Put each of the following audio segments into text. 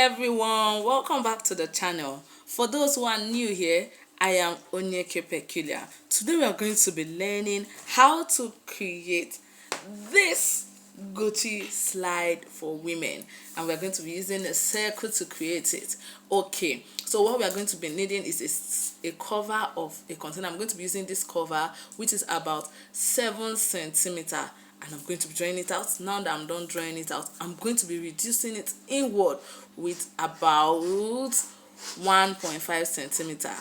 Everyone, welcome back to the channel. For those who are new here, I am Onyeke Peculiar. Today we are going to be learning how to create this Gucci slide for women, and we're going to be using a circle to create it. Okay, so what we are going to be needing is a cover of a container. I'm going to be using this cover, which is about 7 centimeter, and I'm going to be drawing it out. Now that I'm done drawing it out, I'm going to be reducing it inward with about 1.5 centimeter.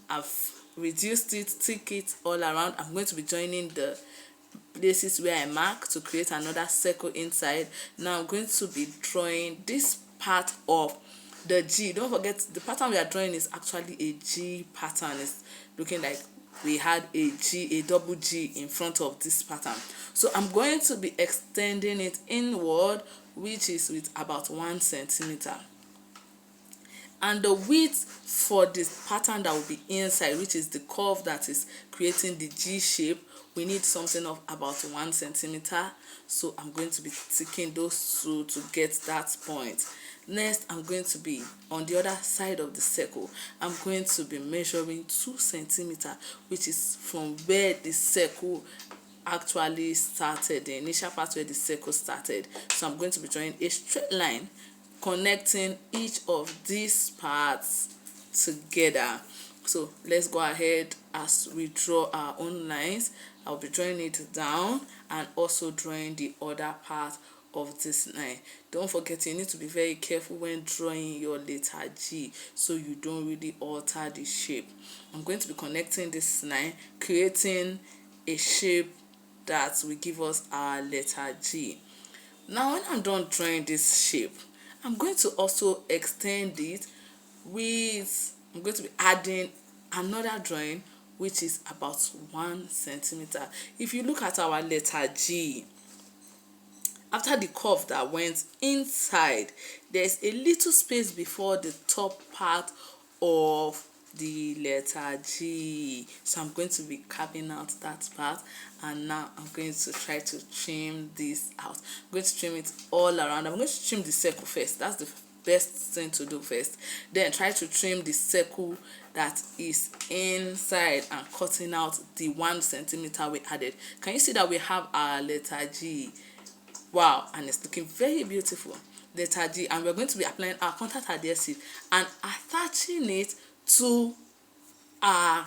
I've reduced it, thick it all around. I'm going to be joining the places where I mark to create another circle inside. Now I'm going to be drawing this part of the G. Don't forget, the pattern we are drawing is actually a G pattern. It's looking like we had a double G in front of this pattern. So I'm going to be extending it inward, which is with about 1 centimeter. And the width for this pattern that will be inside, which is the curve that is creating the G shape, we need something of about 1 centimeter. So I'm going to be taking those two to get that point. Next, I'm going to be on the other side of the circle. I'm going to be measuring 2 centimeter, which is from where the circle actually started, the initial part where the circle started. So I'm going to be drawing a straight line connecting each of these parts together. So let's go ahead as we draw our own lines. I'll be drawing it down and also drawing the other part of this line. Don't forget, you need to be very careful when drawing your letter G so you don't really alter the shape. I'm going to be connecting this line, creating a shape that will give us our letter G. Now when I'm done drawing this shape, I'm going to also extend it with, I'm going to be adding another drawing which is about 1 centimeter. If you look at our letter G, after the curve that went inside, there's a little space before the top part of the letter G. So I'm going to be carving out that part, and now I'm going to try to trim this out. I'm going to trim it all around. I'm going to trim the circle first. That's the best thing to do first. Then try to trim the circle that is inside and cutting out the 1 centimeter we added. Can you see that we have our letter G? Wow, and it's looking very beautiful, letter G. And we're going to be applying our contact adhesive and attaching it to our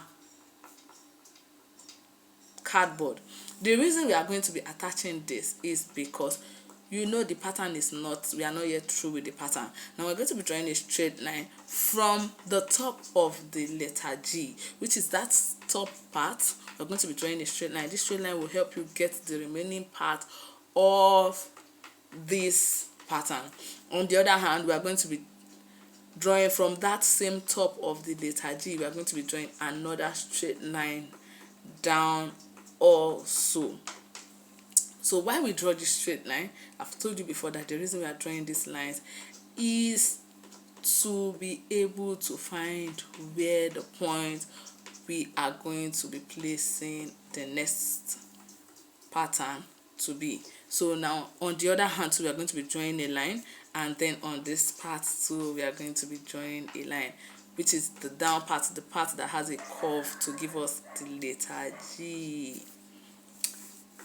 cardboard. The reason we are going to be attaching this is because you know the pattern is not, we are not yet through with the pattern. Now we're going to be drawing a straight line from the top of the letter G, which is that top part. We're going to be drawing a straight line. This straight line will help you get the remaining part of this pattern. On the other hand, we are going to be drawing from that same top of the letter G. We are going to be drawing another straight line down also. So while we draw this straight line, I've told you before that the reason we are drawing these lines is to be able to find where the point we are going to be placing the next pattern to be. So now on the other hand, so we are going to be drawing a line, and then on this part too we are going to be drawing a line, which is the down part, the part that has a curve to give us the letter G.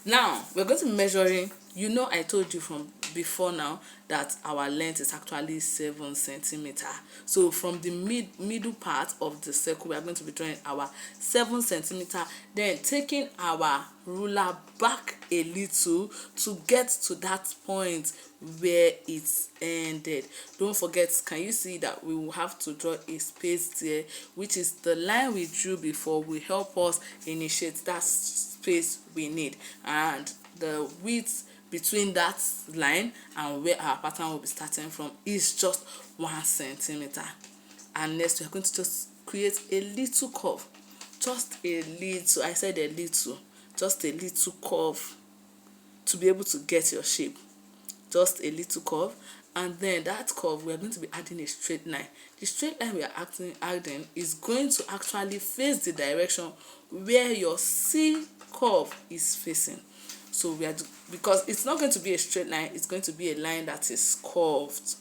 Now we're going to be measuring, you know, I told you from before now that our length is actually 7 centimeter. So from the middle part of the circle, we are going to be drawing our 7 centimeter, then taking our ruler back a little to get to that point where it's ended. Don't forget, can you see that we will have to draw a space there, which is the line we drew before will help us initiate that space we need, and the width between that line and where our pattern will be starting from is just 1 centimeter. And next we are going to just create a little curve, just a little, I said a little, just a little curve to be able to get your shape, just a little curve. And then that curve, we are going to be adding a straight line. The straight line we are adding is going to actually face the direction where your C curve is facing. So we are, because it's not going to be a straight line, it's going to be a line that is curved.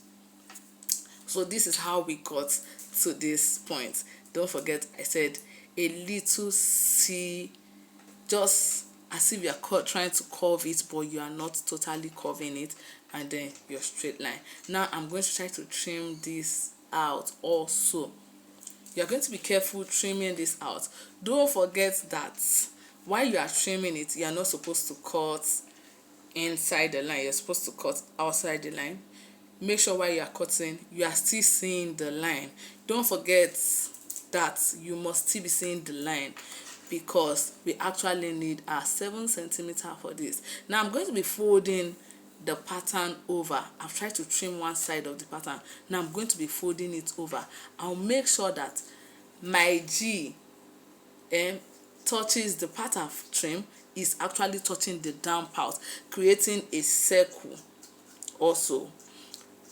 So this is how we got to this point. Don't forget I said a little C, just as if you are trying to curve it, but you are not totally curving it, and then your straight line. Now I'm going to try to trim this out also. You're going to be careful trimming this out. Don't forget that while you are trimming it, you are not supposed to cut inside the line. You're supposed to cut outside the line. Make sure while you are cutting, you are still seeing the line. Don't forget that you must still be seeing the line, because we actually need our 7 centimeter for this. Now I'm going to be folding the pattern over. I've tried to trim one side of the pattern. Now I'm going to be folding it over. I'll make sure that my G touches the part of trim, is actually touching the down part, creating a circle also.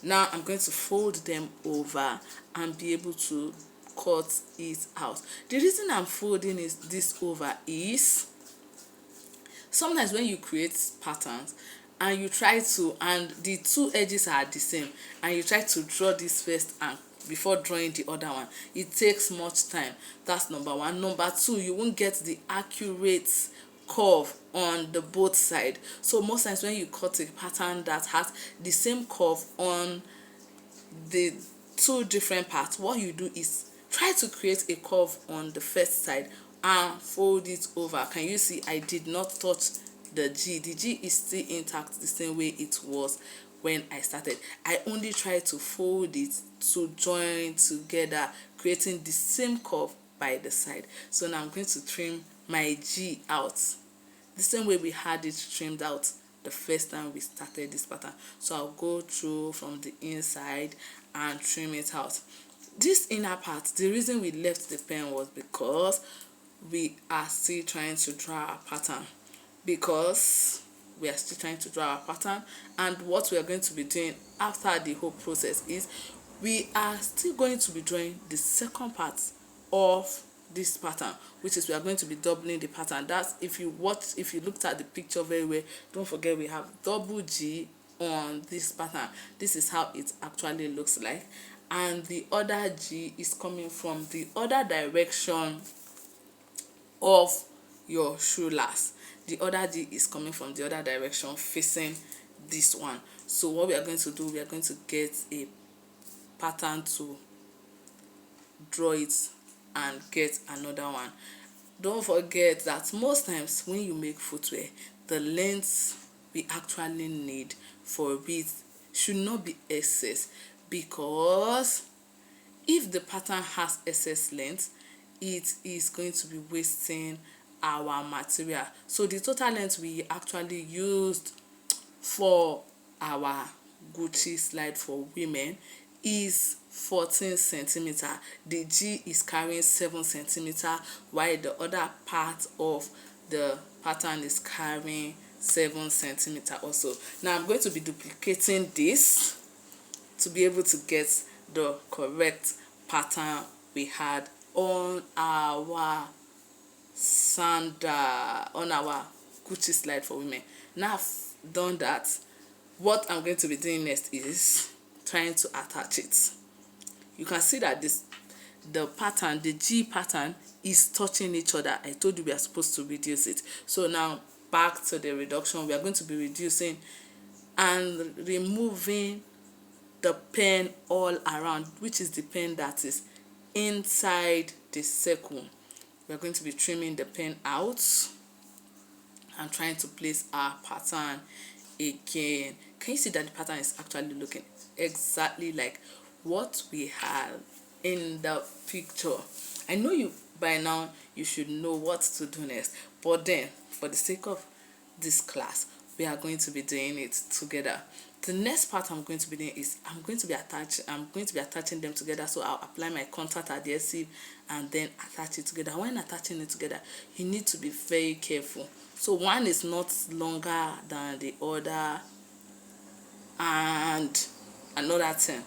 Now I'm going to fold them over and be able to cut it out. The reason I'm folding this over is sometimes when you create patterns and you try to, and the two edges are the same, and you try to draw this first and before drawing the other one, it takes much time. That's number one. Number two, you won't get the accurate curve on the both side. So most times when you cut a pattern that has the same curve on the two different parts, what you do is try to create a curve on the first side and fold it over. Can you see I did not touch the G? The G is still intact the same way it was when I started. I only try to fold it to join together, creating the same curve by the side. So now I'm going to trim my G out the same way we had it trimmed out the first time we started this pattern. So I'll go through from the inside and trim it out. This inner part, the reason we left the pen was because we are still trying to draw a pattern. And what we are going to be doing after the whole process is we are still going to be drawing the second part of this pattern, which is we are going to be doubling the pattern. That's if you looked at the picture very well, don't forget we have double G on this pattern. This is how it actually looks like, and the other G is coming from the other direction of your shoelace. The other G is coming from the other direction facing this one. So what we are going to do, we are going to get a pattern to draw it and get another one. Don't forget that most times when you make footwear, the length we actually need for it should not be excess, because if the pattern has excess length, it is going to be wasting our material. So the total length we actually used for our Gucci slide for women is 14 centimeter. The G is carrying 7 centimeter, while the other part of the pattern is carrying 7 centimeter also. Now I'm going to be duplicating this to be able to get the correct pattern we had on our on our Gucci slide for women. Now I've done that, what I'm going to be doing next is trying to attach it. You can see that the pattern, the G pattern, is touching each other. I told you we are supposed to reduce it. So now back to the reduction. We are going to be reducing and removing the pen all around, which is the pen that is inside the circle. We are going to be trimming the pen out and trying to place our pattern again. Can you see that the pattern is actually looking exactly like what we have in the picture? I know you by now, you should know what to do next, but then for the sake of this class, we are going to be doing it together. The next part I'm going to be doing is I'm going to be attaching them together. So I'll apply my contact adhesive and then attach it together. When attaching it together, you need to be very careful. So one is not longer than the other, and another thing,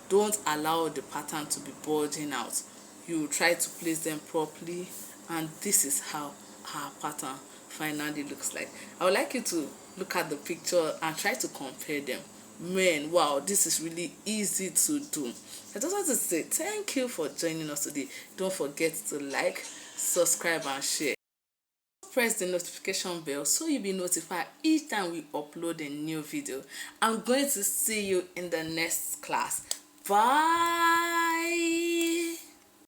don't allow the pattern to be bulging out. You try to place them properly, and this is how our pattern finally looks like. I would like you to look at the picture and try to compare them. Man, wow, this is really easy to do. I just want to say thank you for joining us today. Don't forget to like, subscribe and share. Press the notification bell so you'll be notified each time we upload a new video. I'm going to see you in the next class. Bye.